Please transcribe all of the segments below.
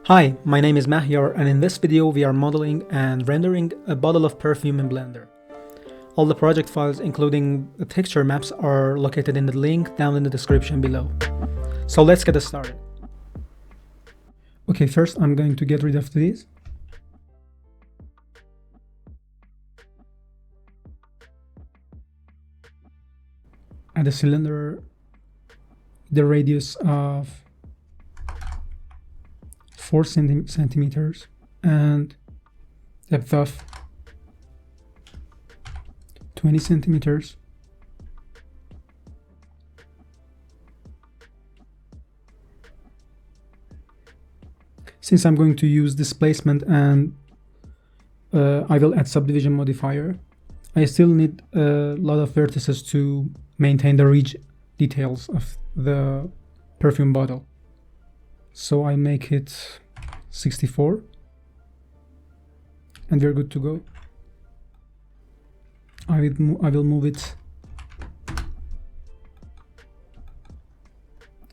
Hi, my name is Mahyar, and in this video we are modeling and rendering a bottle of perfume in Blender. All the project files including the texture maps are located in the link down in the description below. So let's get started. Okay, first I'm going to get rid of these. Add a cylinder, the radius of 4 centimeters and depth of 20 centimeters. Since I'm going to use displacement and I will add subdivision modifier, I still need a lot of vertices to maintain the ridge details of the perfume bottle. So I make it 64 and we're good to go. I will move it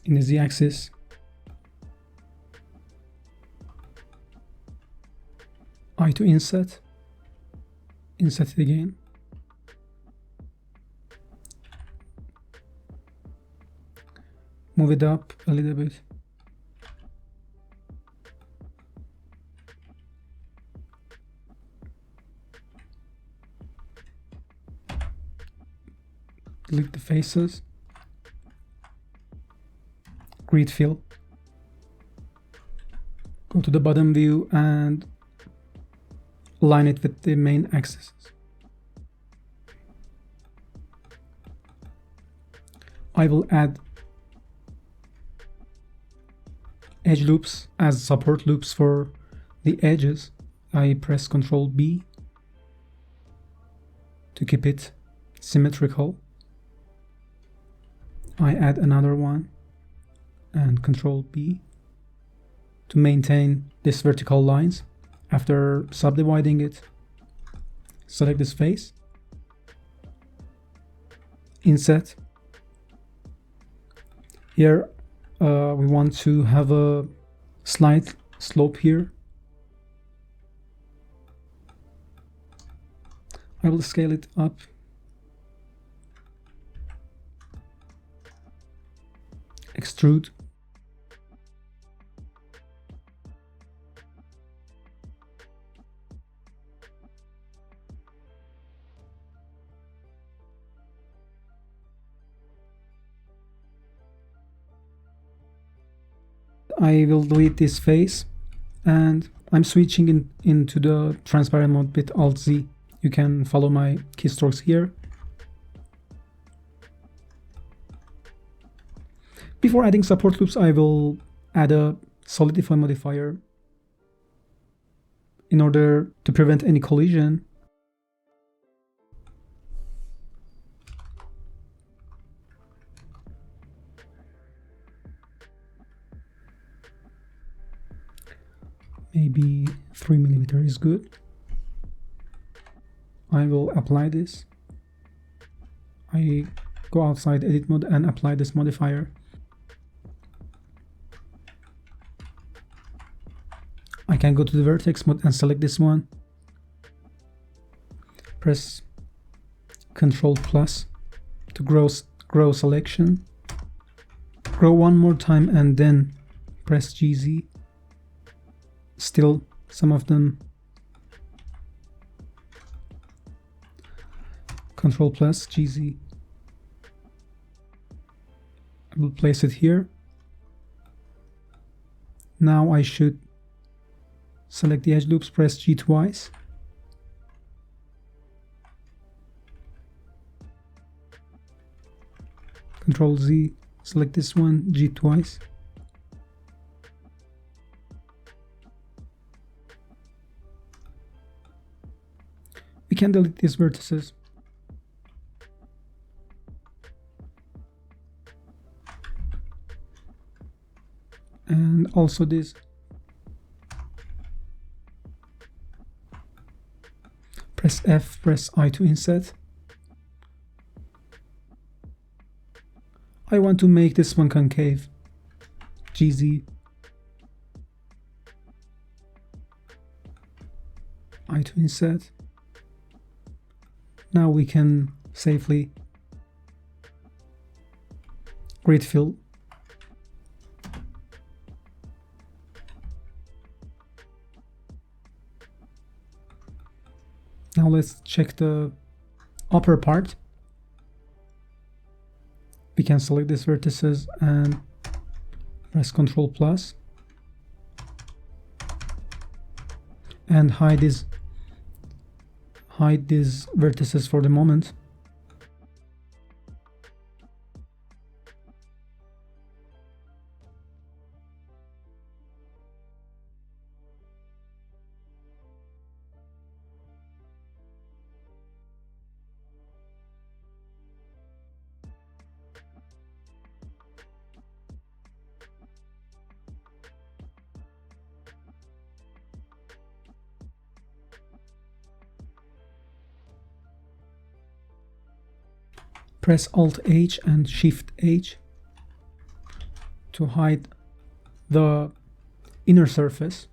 in the z-axis. I to inset it again. Move it up a little bit. Delete the faces. Grid fill. Go to the bottom view and align it with the main axis. I will add edge loops as support loops for the edges. I press Ctrl B to keep it symmetrical. I add another one and Ctrl B to maintain these vertical lines. After subdividing it, select this face, inset. Here we want to have a slight slope here. I will scale it up. Extrude. I will delete this face and I'm switching into the transparent mode with Alt Z. You can follow my keystrokes here. Before adding support loops, I will add a solidify modifier in order to prevent any collision. Maybe 3 mm is good. I will apply this. I go outside edit mode and apply this modifier. I can go to the vertex mode and select this one. Press Ctrl plus to grow selection. Grow one more time and then press GZ. Still some of them. Ctrl plus GZ. I will place it here. Now I should select the edge loops, press G twice. Ctrl Z, select this one, G twice. We can delete these vertices. And also this. Press F, press I to inset. I want to make this one concave. GZ. I to inset. Now we can safely grid fill. Now let's check the upper part. We can select these vertices and press Ctrl plus and hide these vertices for the moment. Press Alt H and Shift H to hide the inner surface.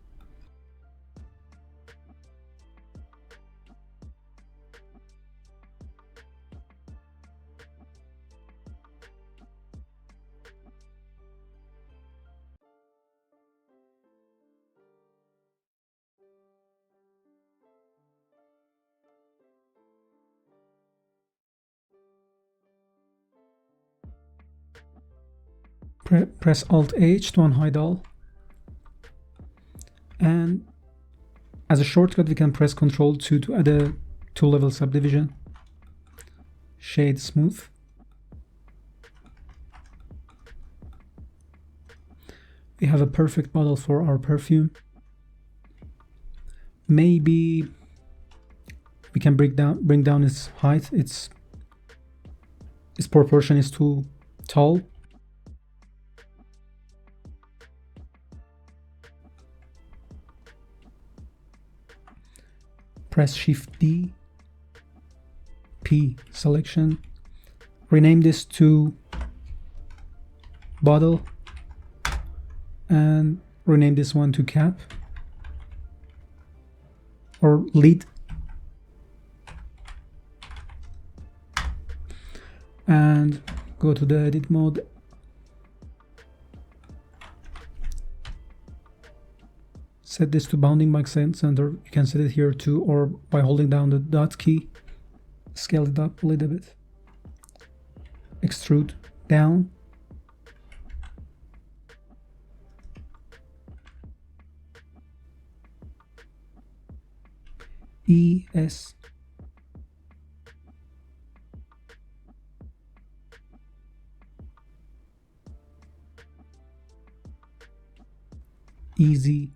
Press Alt H to unhide all. And as a shortcut, we can press Ctrl 2 to add a 2-level subdivision. Shade smooth. We have a perfect model for our perfume. Maybe we can bring down its height. Its proportion is too tall. Press Shift D, P selection, rename this to bottle, and rename this one to cap or lid, and go to the edit mode. Set this to bounding by center. You can set it here too, or by holding down the dot key. Scale it up a little bit. Extrude down. ES. Easy.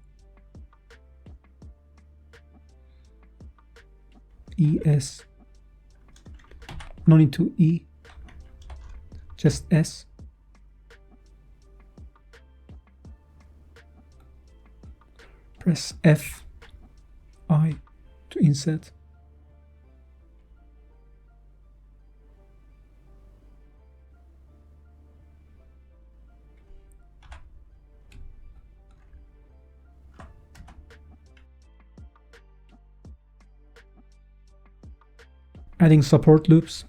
ES. No need to E, just S. Press F, I to inset. Adding support loops.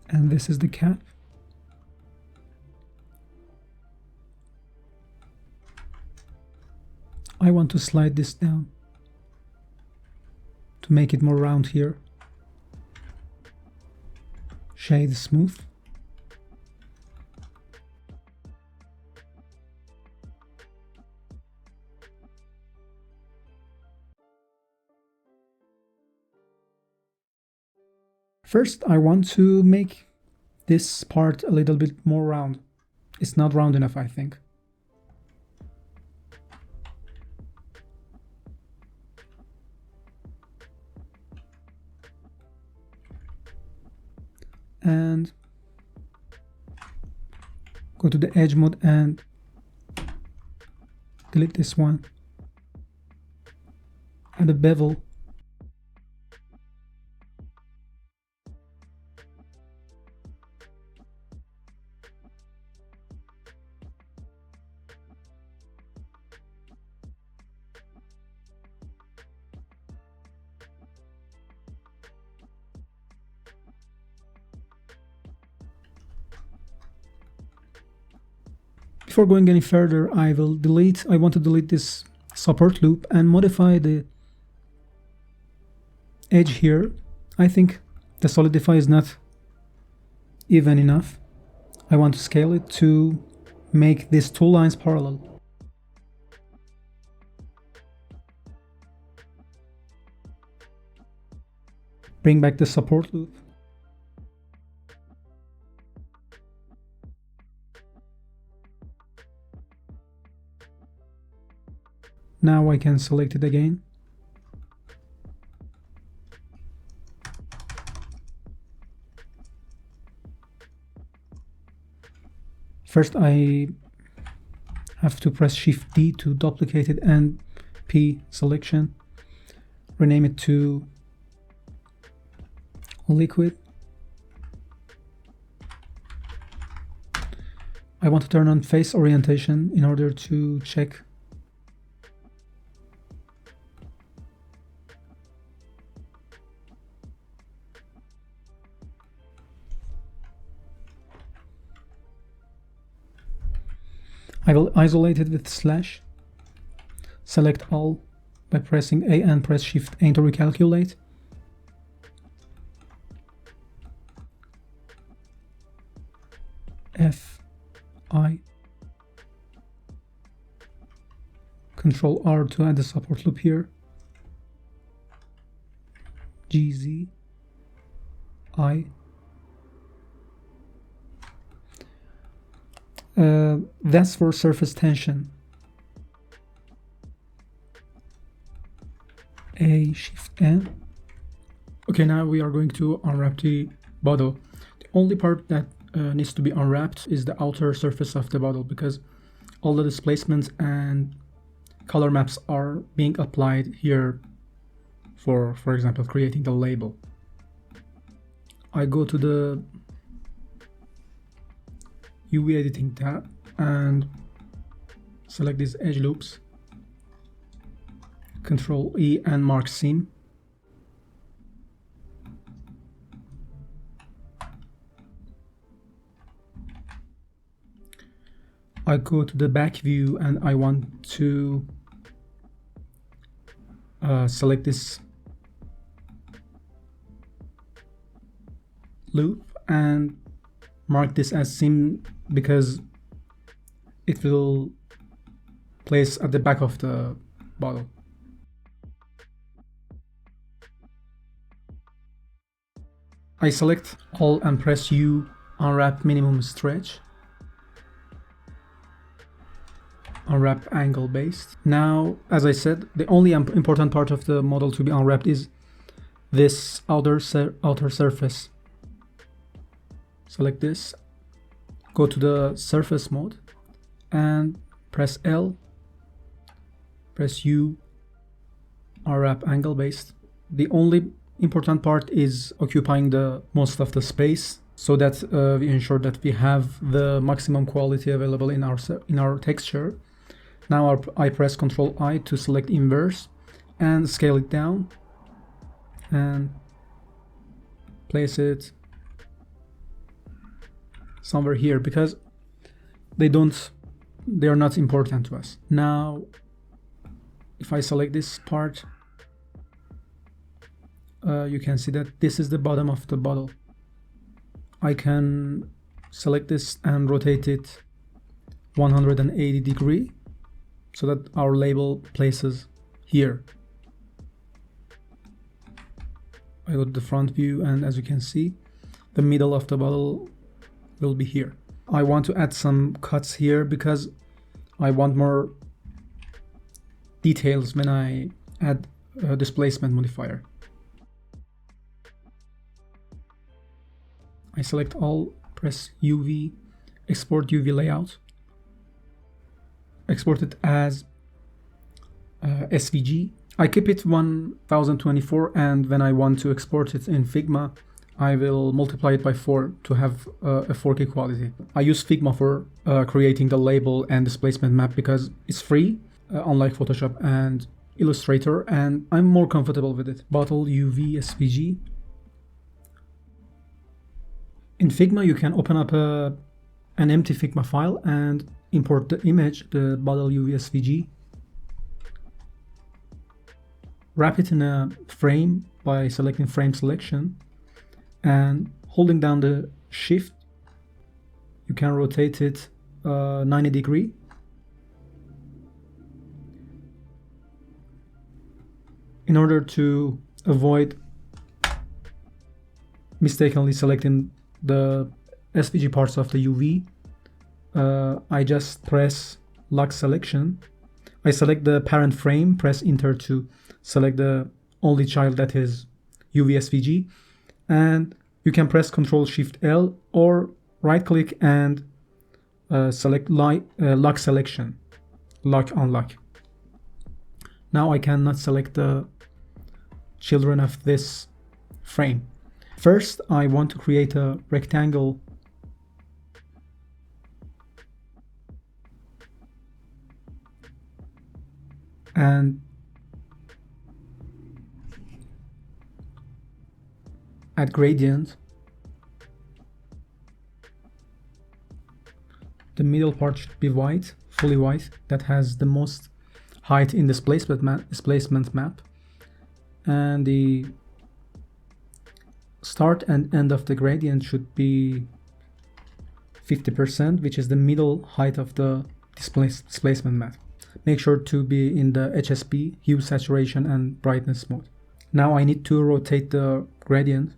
And this is the cap. I want to slide this down to make it more round here. Shade smooth. First, I want to make this part a little bit more round. It's not round enough, I think. and go to the edge mode and delete this one. Add a bevel. Before going any further, I want to delete this support loop and modify the edge here. I think the solidify is not even enough. I want to scale it to make these two lines parallel. Bring back the support loop. Now I can select it again. First I have to press Shift D to duplicate it and P selection. Rename it to liquid. I want to turn on face orientation in order to check I will isolate it with slash. Select all by pressing A and press Shift A to recalculate. F I. Control R to add the support loop here. G Z I. That's for surface tension. A, Shift N. Okay, now we are going to unwrap the bottle. The only part that needs to be unwrapped is the outer surface of the bottle, because all the displacements and color maps are being applied here for example, creating the label. I go to the UV editing tab and select these edge loops, Control E and mark seam. I go to the back view and I want to select this loop and mark this as seam because it will place at the back of the bottle. I select all and press U, unwrap minimum stretch, unwrap angle based. Now, as I said, the only important part of the model to be unwrapped is this outer surface. Select this, go to the surface mode and press L, press U, unwrap angle based. The only important part is occupying the most of the space so that we ensure that we have the maximum quality available in our texture. Now I press Ctrl I to select inverse and scale it down and place it somewhere here because they are not important to us. Now if I select this part, you can see that this is the bottom of the bottle. I can select this and rotate it 180 degree so that our label places here. I go to the front view and as you can see, the middle of the bottle will be here. I want to add some cuts here because I want more details when I add a displacement modifier. I select all, press UV, export UV layout, export it as SVG. I keep it 1024, and when I want to export it in Figma, I will multiply it by 4 to have a 4K quality. I use Figma for creating the label and displacement map because it's free, unlike Photoshop and Illustrator, and I'm more comfortable with it. Bottle UV SVG. In Figma, you can open up an empty Figma file and import the image, the bottle UV SVG. Wrap it in a frame by selecting frame selection, and holding down the shift, you can rotate it 90 degrees. In order to avoid mistakenly selecting the SVG parts of the UV, I just press lock selection. I select the parent frame, press enter to select the only child that is UV SVG, and you can press Ctrl Shift L or right click and select lock selection, lock unlock. Now I cannot select the children of this frame. First, I want to create a rectangle and add gradient. The middle part should be white, fully white. That has the most height in displacement map. And the start and end of the gradient should be 50%, which is the middle height of the displacement map. Make sure to be in the HSP, hue, saturation, and brightness mode. Now I need to rotate the gradient.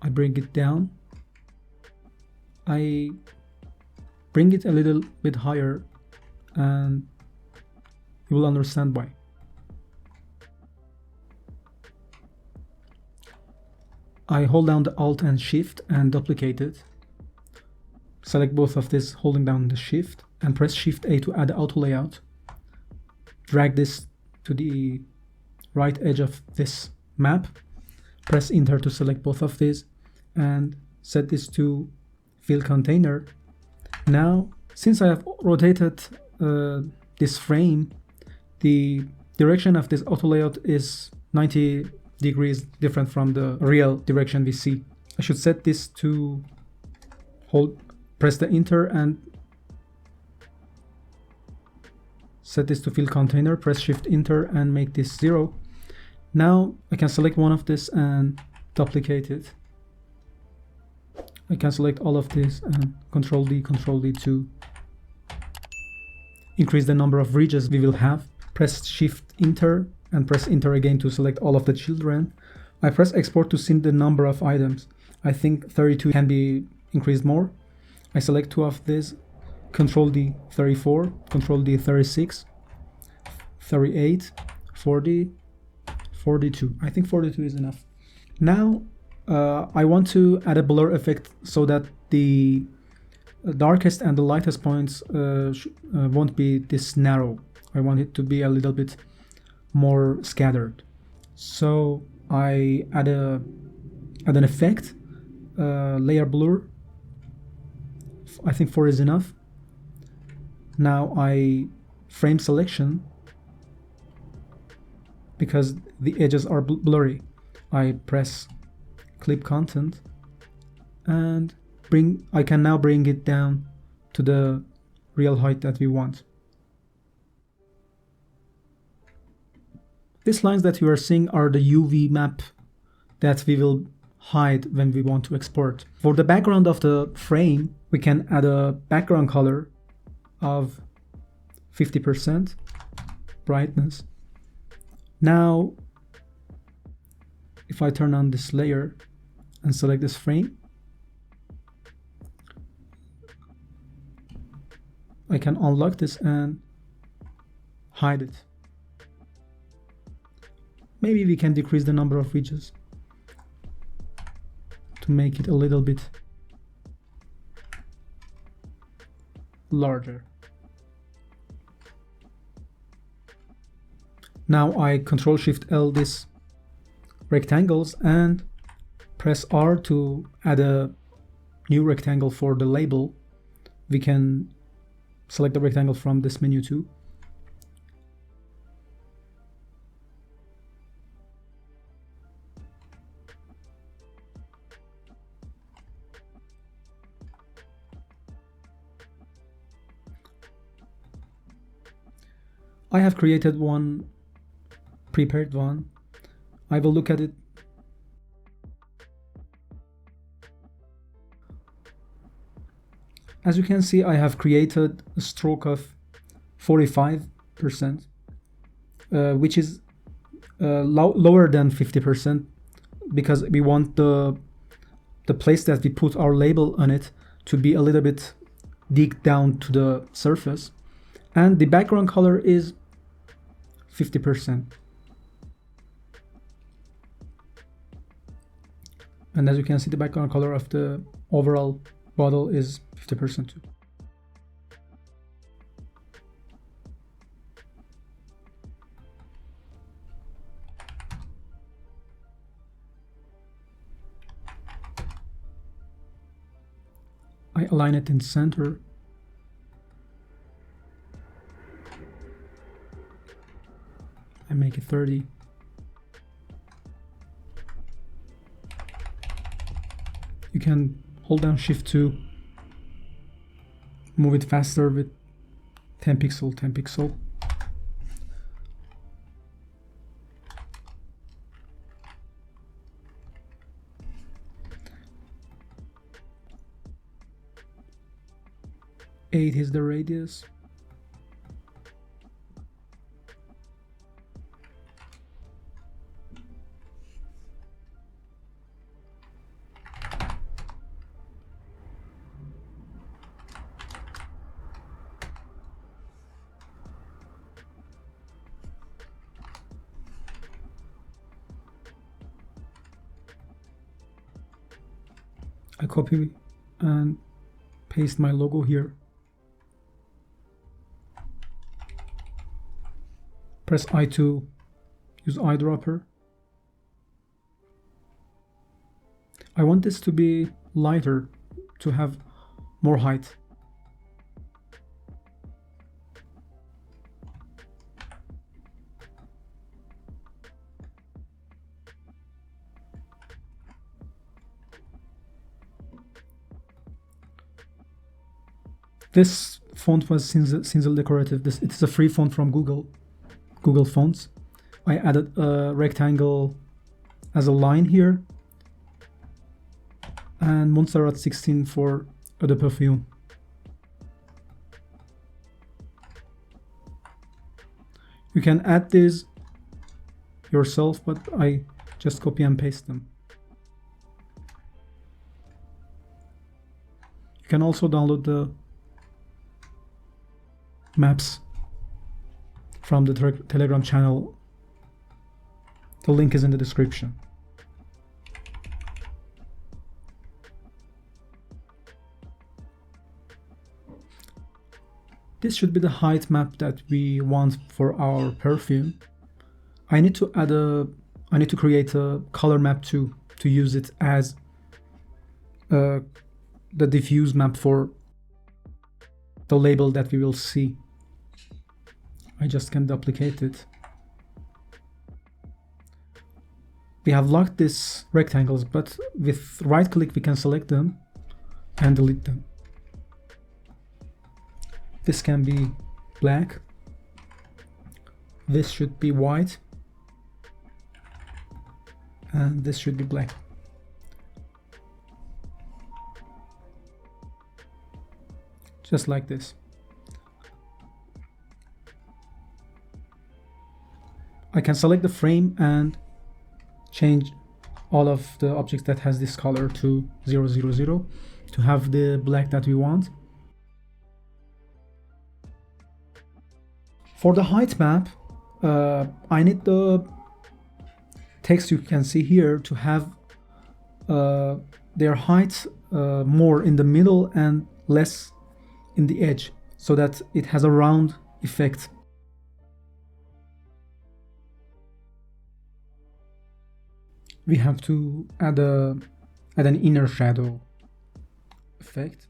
I bring it down. I bring it a little bit higher, and you will understand why. I hold down the Alt and Shift and duplicate it. Select both of this holding down the Shift and press Shift A to add the auto layout. Drag this to the right edge of this map. Press Enter to select both of these and set this to fill container. Now, since I have rotated this frame, the direction of this auto layout is 90 degrees different from the real direction we see. I should set this to press the Enter and set this to fill container, press Shift Enter and make this 0. Now I can select one of this and duplicate it. I can select all of this and Control D to increase the number of regions we will have. Press Shift Enter and press Enter again to select all of the children. I press Export to see the number of items. I think 32 can be increased more. I select 2 of these, Control D 34, Control D 36, 38, 40, 42. I think 42 is enough. Now I want to add a blur effect so that the darkest and the lightest points won't be this narrow. I want it to be a little bit more scattered. So I add an effect, layer blur. I think 4 is enough. Now I frame selection because the edges are blurry. I press clip content and I can now bring it down to the real height that we want. These lines that you are seeing are the UV map that we will hide when we want to export. For the background of the frame, we can add a background color of 50% brightness. Now, if I turn on this layer and select this frame, I can unlock this and hide it. Maybe we can decrease the number of ridges to make it a little bit larger. Now I Ctrl-Shift-L these rectangles and press R to add a new rectangle for the label. We can select the rectangle from this menu too. I have created one prepared one. I will look at it. As you can see, I have created a stroke of 45%, which is lower than 50%, because we want the place that we put our label on it to be a little bit dig down to the surface. And the background color is 50%. And as you can see, the background color of the overall bottle is 50% too. I align it in center. I make it 30. You can hold down Shift to move it faster with 10 pixel, 10 pixel. Eight is the radius. I copy and paste my logo here. Press I to use eyedropper. I want this to be lighter, to have more height. This font was Cinzel Decorative. It is a free font from Google Fonts. I added a rectangle as a line here, and Montserrat 16 for the Perfume. You can add these yourself, but I just copy and paste them. You can also download the maps from the Telegram channel. The link is in the description. This should be the height map that we want for our perfume. I need to create a color map too, to use it as the diffuse map for the label that we will see. I just can duplicate it. We have locked these rectangles, but with right click we can select them and delete them. This can be black. This should be white. And this should be black. Just like this. I can select the frame and change all of the objects that has this color to 000 to have the black that we want. For the height map, I need the text you can see here to have their height more in the middle and less in the edge, so that it has a round effect. We have to add an inner shadow effect.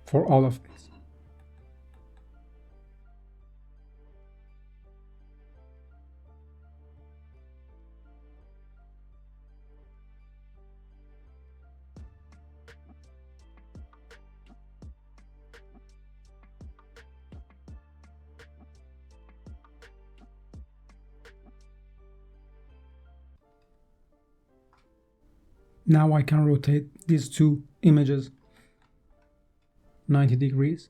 For all of this. Now I can rotate these two images 90 degrees.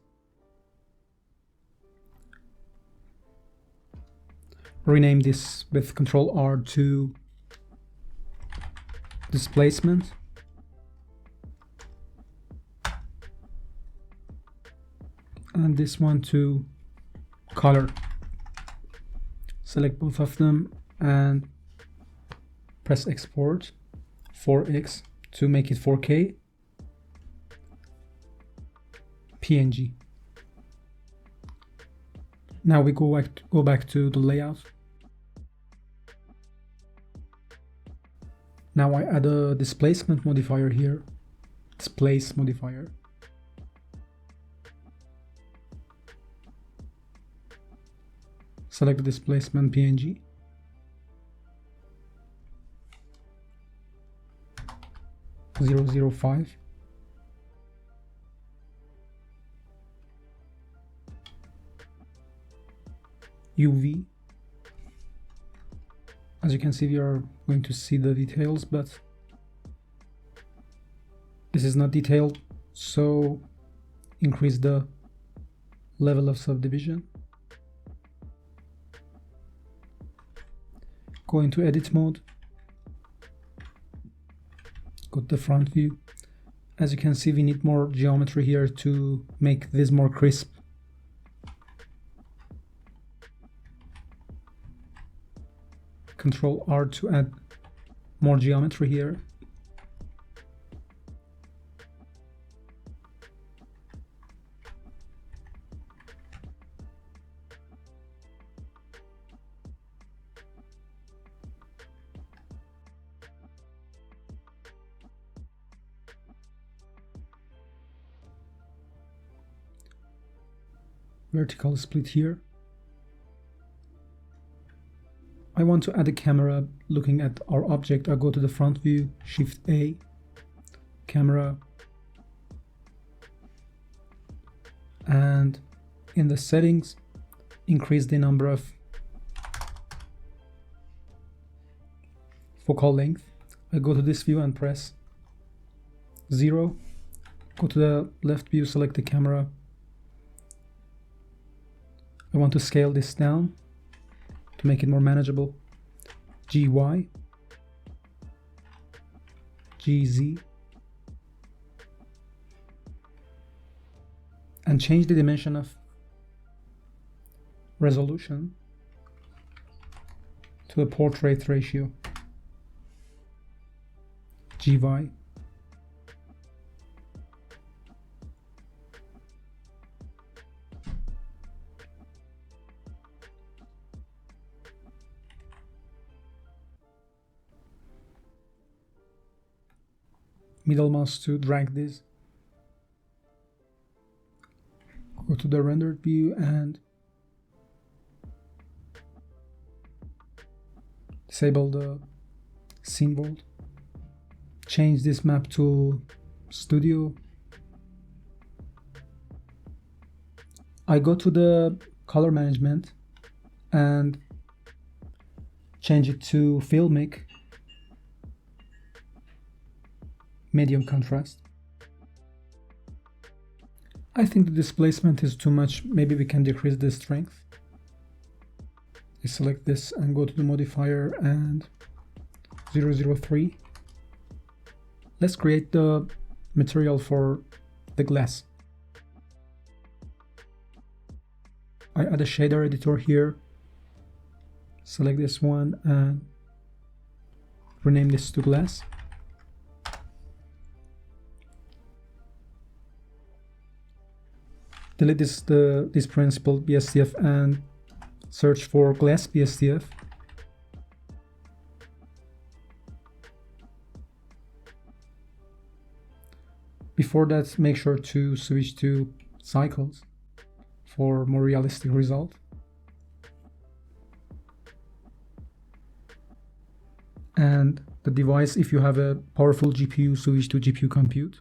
Rename this with Ctrl R to Displacement. And this one to Color. Select both of them and press Export 4x to make it 4K. PNG. Now we go back to the layout. Now I add a displacement modifier here. Displace modifier. Select the displacement PNG. (005). UV. As you can see, we are going to see the details, but this is not detailed, so increase the level of subdivision. Go into edit mode. Go to the front view. As you can see, we need more geometry here to make this more crisp. Ctrl R to add more geometry here. Vertical split here. I want to add a camera looking at our object. I go to the front view, Shift A, camera, and in the settings, increase the number of focal length. I go to this view and press 0. Go to the left view, select the camera. I want to scale this down to make it more manageable. GY, GZ, and change the dimension of resolution to a portrait ratio. GY. Middle mouse to drag this. Go to the rendered view and disable the scene vault. Change this map to studio. I go to the color management and change it to filmic. Medium contrast. I think the displacement is too much. Maybe we can decrease the strength. I select this and go to the modifier and 003. Let's create the material for the glass. I add a shader editor here, select this one and rename this to glass. Delete this principled BSDF and search for glass BSDF. Before that, make sure to switch to cycles for more realistic result. And the device, if you have a powerful GPU, switch to GPU compute.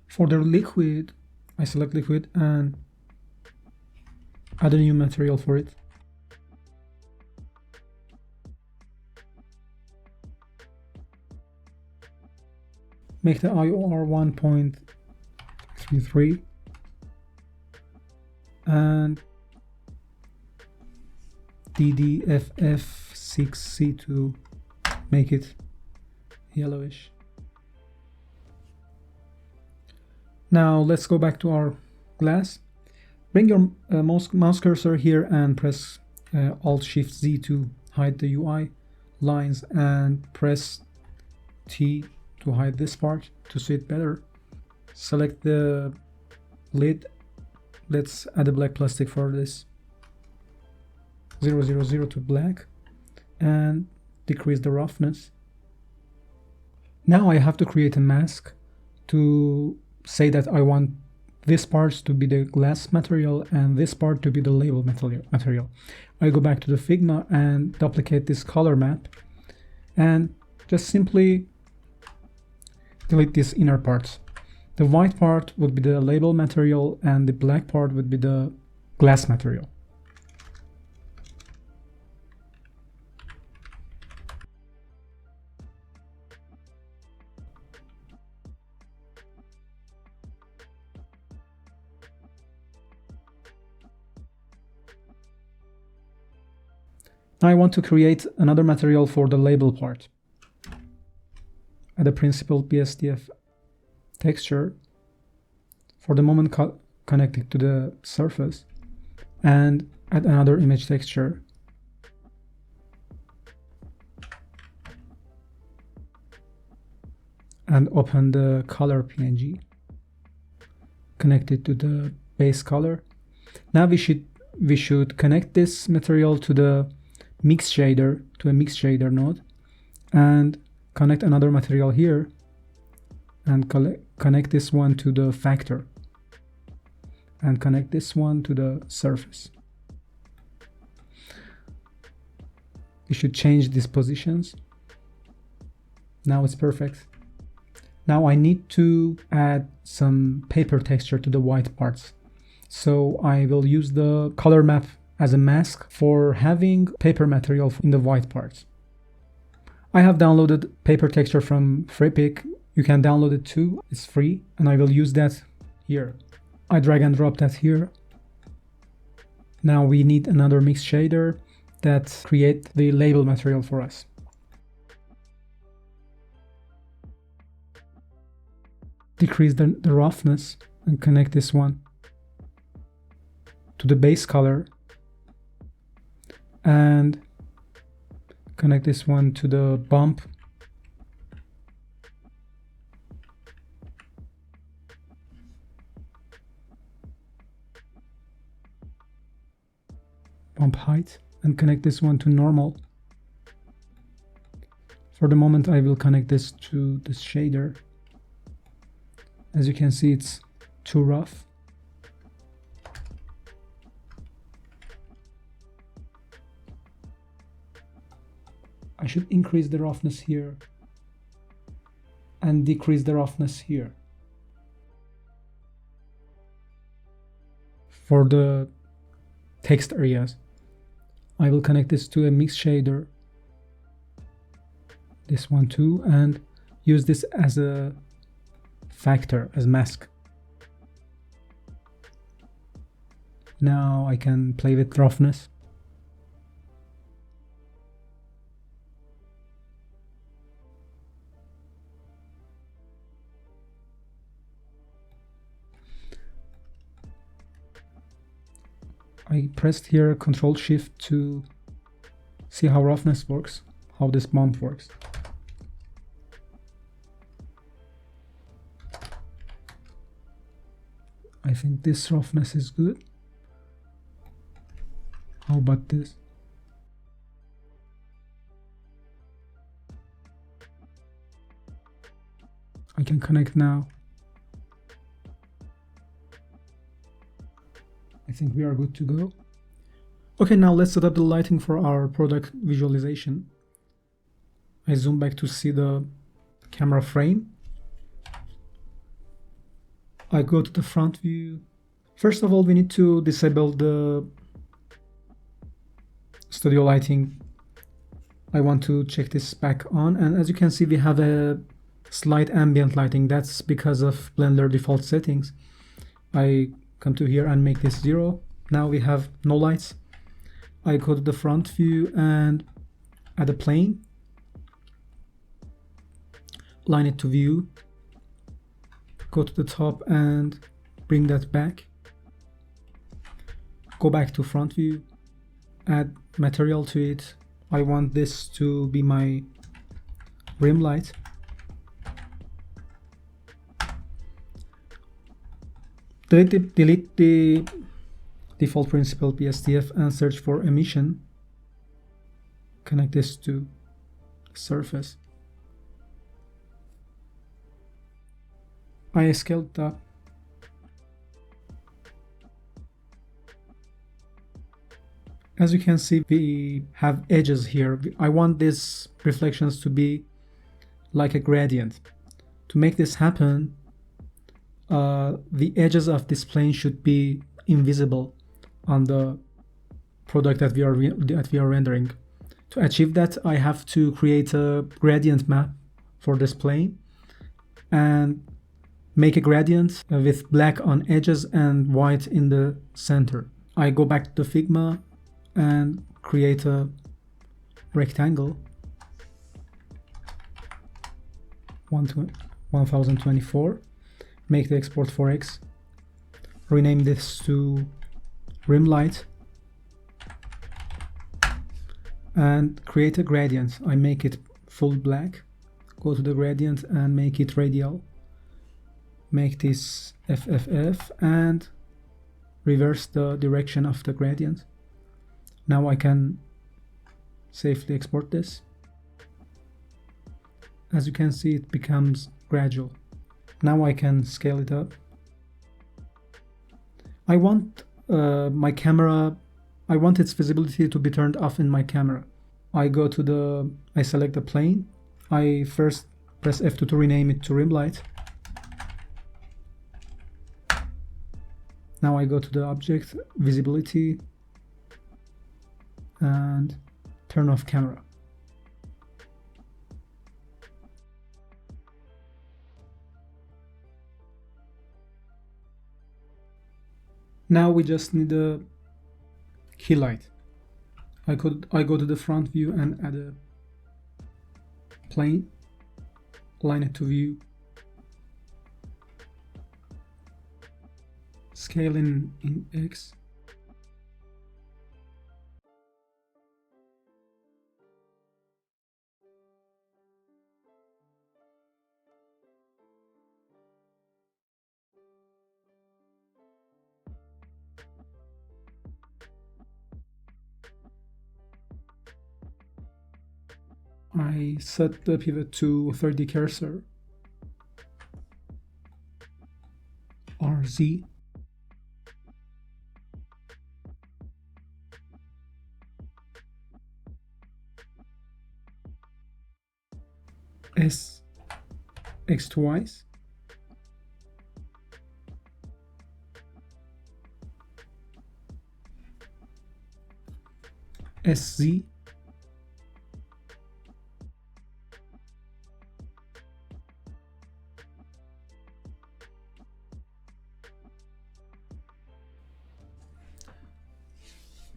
For the liquid, I select liquid and add a new material for it. Make the IOR 1.33 and DDFF6C to make it yellowish. Now let's go back to our glass. Bring your mouse cursor here and press Alt-Shift-Z to hide the UI lines and press T to hide this part to see it better. Select the lid. Let's add a black plastic for this. 000 to black and decrease the roughness. Now I have to create a mask to say that I want this part to be the glass material and this part to be the label material. I go back to the Figma and duplicate this color map and just simply delete these inner parts. The white part would be the label material and the black part would be the glass material. Now I want to create another material for the label part. Add a principled BSDF texture, for the moment connected to the surface, and add another image texture. And open the color PNG, connect it to the base color. Now we should connect this material to the mix shader, to a mix shader node, and connect another material here and connect this one to the factor and connect this one to the surface. We should change these positions. Now it's perfect. Now I need to add some paper texture to the white parts. So I will use the color map as a mask for having paper material in the white parts. I have downloaded paper texture from FreePic. You can download it too, it's free, and I will use that here. I drag and drop that here. Now we need another mix shader that create the label material for us. Decrease the roughness and connect this one to the base color and connect this one to the bump. Bump height and connect this one to normal. For the moment I will connect this to this shader. As you can see, it's too rough. I should increase the roughness here and decrease the roughness here. For the text areas, I will connect this to a mix shader, this one too, and use this as a factor, as mask. Now I can play with roughness. I pressed here Control Shift to see how roughness works, how this bump works. I think this roughness is good. How about this? I can connect now. I think we are good to go. Okay, now let's set up the lighting for our product visualization. I zoom back to see the camera frame. I go to the front view. First of all, we need to disable the studio lighting. I want to check this back on, and as you can see, we have a slight ambient lighting. That's because of Blender default settings. I come to here and make this 0. Now we have no lights. I go to the front view and add a plane, line it to view, go to the top and bring that back, go back to front view, add material to it. I want this to be my rim light. Delete the default principle BSDF and search for emission. Connect this to surface. I scaled up. As you can see, we have edges here. I want these reflections to be like a gradient. To make this happen, the edges of this plane should be invisible on the product that we are rendering. To achieve that, I have to create a gradient map for this plane and make a gradient with black on edges and white in the center. I go back to Figma and create a rectangle 1024. Make the export 4x, rename this to rim light, and create a gradient. I make it full black, go to the gradient and make it radial, make this FFF and reverse the direction of the gradient. Now I can safely export this. As you can see, it becomes gradual. Now I can scale it up. I want my camera, I want its visibility to be turned off in my camera. I select the plane. I first press F2 to rename it to rim light. Now I go to the object, visibility, and turn off camera. Now we just need a key light. I go to the front view and add a plane, line it to view, scale in X, I set the pivot to 30 cursor, RZ, S, X twice, SZ,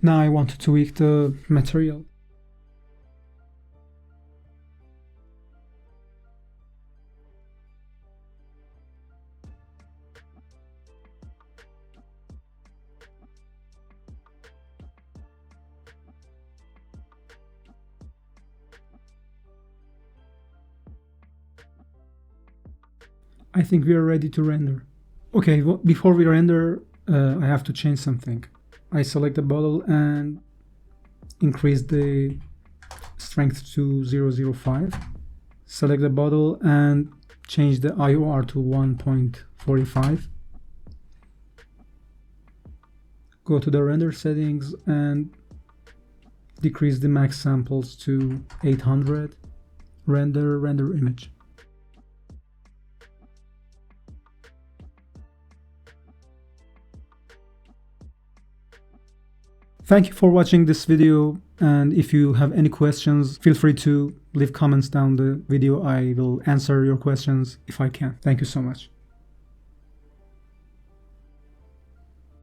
Now I want to tweak the material. I think we are ready to render. Okay, before we render, I have to change something. I select the bottle and increase the strength to 0.05. Select the bottle and change the IOR to 1.45. Go to the render settings and decrease the max samples to 800. Render image. Thank you for watching this video, and if you have any questions, feel free to leave comments down the video. I will answer your questions if I can. Thank you so much.